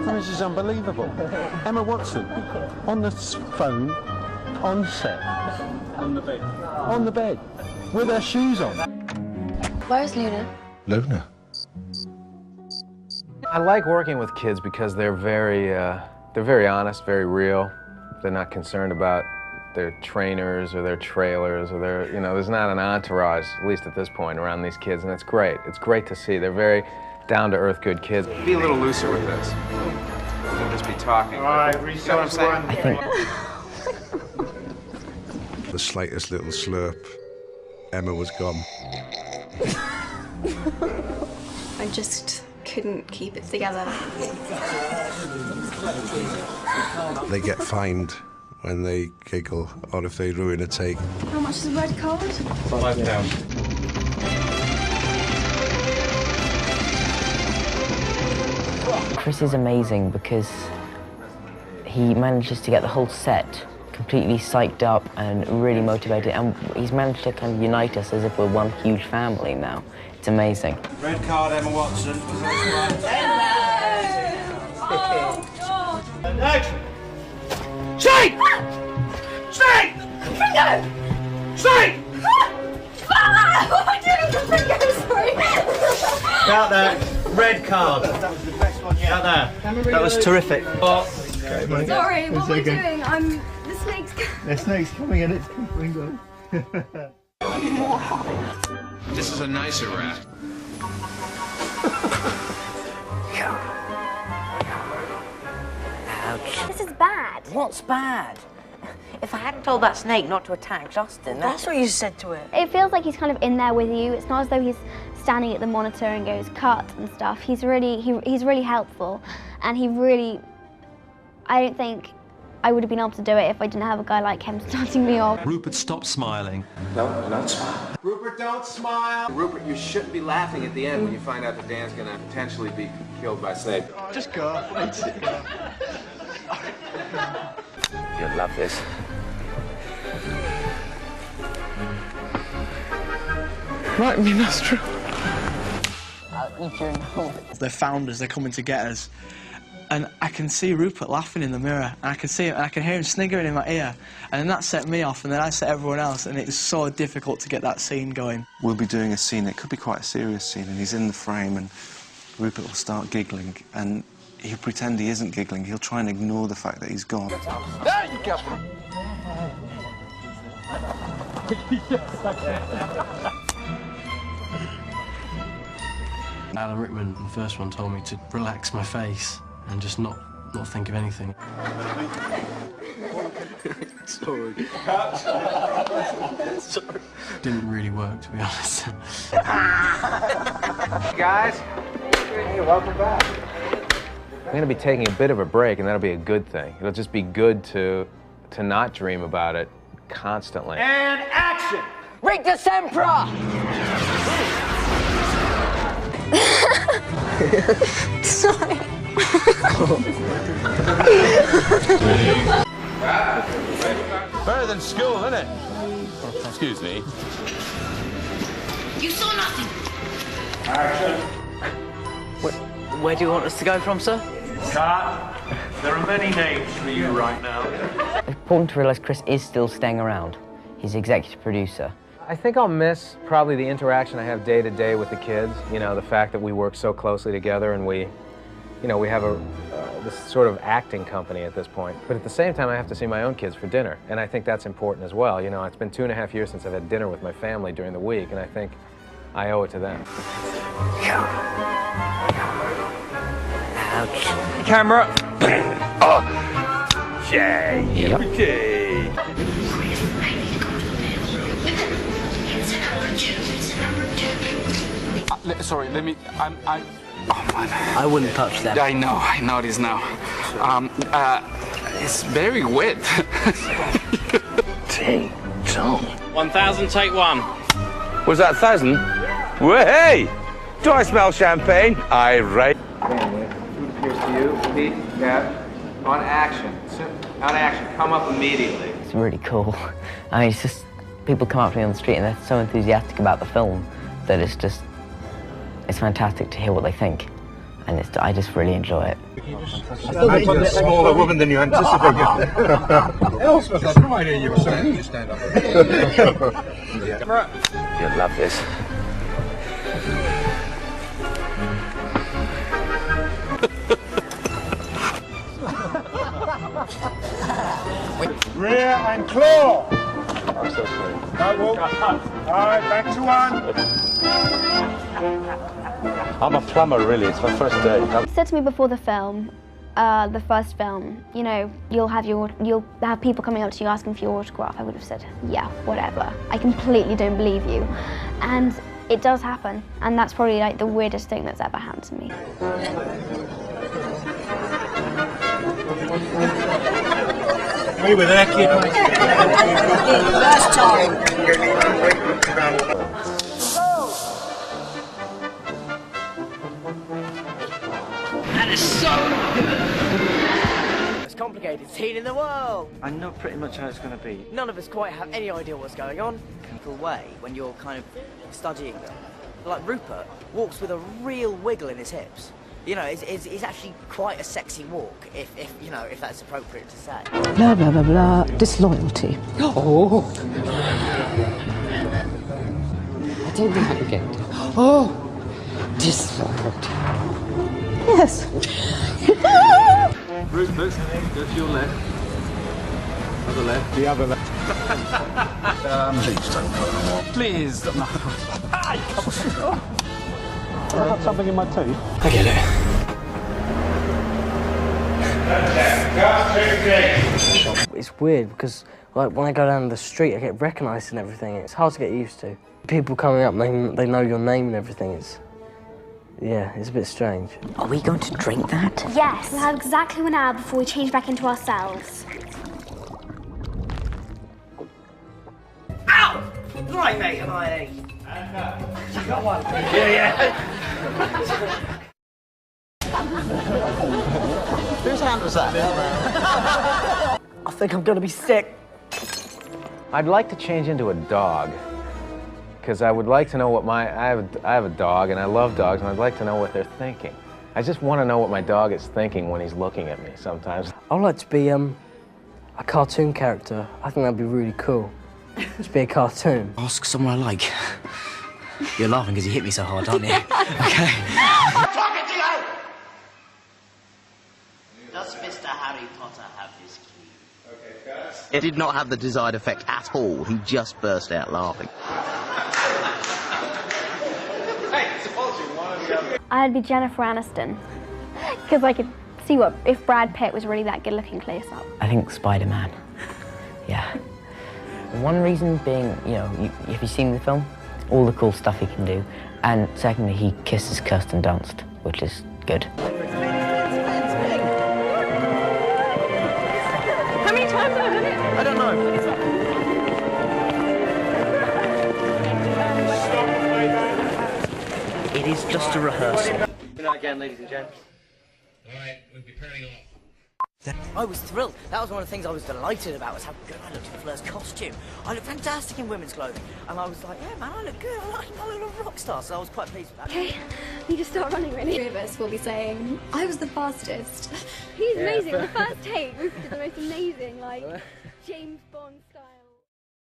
This is unbelievable. Emma Watson, on the phone, on set. On the bed. On the bed, with her shoes on. Where's Luna? Luna? I like working with kids because they're very honest, very real. They're not concerned about their trainers or their trailers or their, there's not an entourage, at least at this point, around these kids, and it's great. It's great to see. They're very down-to-earth, good kids. Be a little looser with this. Don't just be talking. All right, you know what I'm saying? I think the slightest little slurp, Emma was gone. I just couldn't keep it together. They get fined when they giggle or if they ruin a take. How much is a red card? £5. Chris is amazing because he manages to get the whole set completely psyched up and really motivated, and he's managed to kind of unite us as if we're one huge family now. It's amazing. Red card, Emma Watson. Oh, God! And action! Straight! Straight! Fringo! Straight! What am I doing to Fringo? Sorry. Out there. Red card. That was the best one yet. Out there. That was terrific. Oh. Sorry, what am I doing? The snake's... The snake's coming and it's Fringo. This is a nicer rat. Ouch. This is bad. What's bad? If I hadn't told that snake not to attack Justin, that's what you said to it. It feels like he's kind of in there with you. It's not as though he's standing at the monitor and goes cut and stuff. He's really helpful, and I don't think I would have been able to do it if I didn't have a guy like him starting me off. Rupert, stop smiling. No, not smile. Rupert, don't smile. Rupert, you shouldn't be laughing at the end when you find out that Dan's gonna potentially be killed by Snape. Just go. You'll love this. Right, I mean, that's true. I'll eat your nose. They're founders, they're coming to get us. And I can see Rupert laughing in the mirror, and I can see him, and I can hear him sniggering in my ear, and then that set me off, and then I set everyone else, and it was so difficult to get that scene going. We'll be doing a scene, it could be quite a serious scene, and he's in the frame, and Rupert will start giggling, and he'll pretend he isn't giggling, he'll try and ignore the fact that he's gone. There you go! Alan Rickman, the first one, told me to relax my face and just not think of anything. Sorry. Sorry. Didn't really work, to be honest. Guys, hey, welcome back. I'm going to be taking a bit of a break, and that'll be a good thing. It'll just be good to not dream about it constantly. And action! Rita Sempra! Sorry. Better than school, isn't it? Oh, excuse me. You saw nothing. Action. Where do you want us to go from, sir? Cut. There are many names for you right now. It's important to realise Chris is still staying around. He's executive producer. I think I'll miss probably the interaction I have day to day with the kids. The fact that we work so closely together, and we have this sort of acting company at this point. But at the same time, I have to see my own kids for dinner, and I think that's important as well. It's been 2.5 years since I've had dinner with my family during the week, and I think I owe it to them. Ouch. Camera. Oh. Yay. Yep. Okay. Sorry, let me. Oh man. I wouldn't touch that. I know it is now. It's very wet. Ding dong. 1,000, take one. Was that 1,000? Well, hey! Do I smell champagne? Irate. Food appears to you, Pete, Cap. On action. On action. Come up immediately. It's really cool. I mean, it's just, people come up to me on the street and they're so enthusiastic about the film that it's fantastic to hear what they think. and I just really enjoy it. Imagine a smaller woman than you anticipated. Elspeth, I had no idea you were saying you stand up. You'll love this. Rear and claw. I'm so sorry. That will. Alright, back to one. I'm a plumber, really. It's my first day. He said to me before the film, the first film, you know, you'll have people coming up to you asking for your autograph. I would have said, yeah, whatever. I completely don't believe you. And it does happen, and that's probably like the weirdest thing that's ever happened to me. We were there, kid. Last time. That is so good. It's complicated scene in the world. I know pretty much how it's going to be. None of us quite have any idea what's going on. The way when you're kind of studying them, like Rupert walks with a real wiggle in his hips. You know, it's actually quite a sexy walk, if you know, if that's appropriate to say. Blah, blah, blah, blah. Disloyalty. Oh. I don't think I can get it. Oh. Disloyalty. Yes. Rupert, go to your left. Other left. The other left. Please don't go. Please don't. I got something in my tooth. I get it. It's weird because, like, when I go down the street, I get recognised and everything. It's hard to get used to. People coming up, they know your name and everything. Yeah, it's a bit strange. Are we going to drink that? Yes. We'll have exactly 1 hour before we change back into ourselves. Ow! Right, mate, Hermione. You got one. Yeah. Whose hand was that? I think I'm gonna be sick. I'd like to change into a dog, because I would like to know what I have a dog, and I love dogs, and I'd like to know what they're thinking. I just want to know what my dog is thinking when he's looking at me sometimes. I'd like to be a cartoon character. I think that'd be really cool. To be a cartoon. Ask someone I like. You're laughing because you hit me so hard, aren't you? Okay. I'm talking to you! Does Mr. Harry Potter have his key? Okay, guys. It did not have the desired effect at all. He just burst out laughing. I'd be Jennifer Aniston, because I could see what if Brad Pitt was really that good looking close up. I think Spider-Man. Yeah. One reason being, you know, have you seen the film? All the cool stuff he can do. And secondly, he kisses Kirsten Dunst, which is good. How many times have I done it? I don't know. It is just a rehearsal. Good night again, ladies and gents. All right, we'll be pairing off. I was thrilled. That was one of the things I was delighted about, was how good I looked in Fleur's costume. I looked fantastic in women's clothing. And I was like, yeah, man, I look good. I look a rock star. So I was quite pleased with that. Okay, need to start running, really. 3 of us will be saying, I was the fastest. He's amazing. The first take, we did the most amazing, like, James Bond.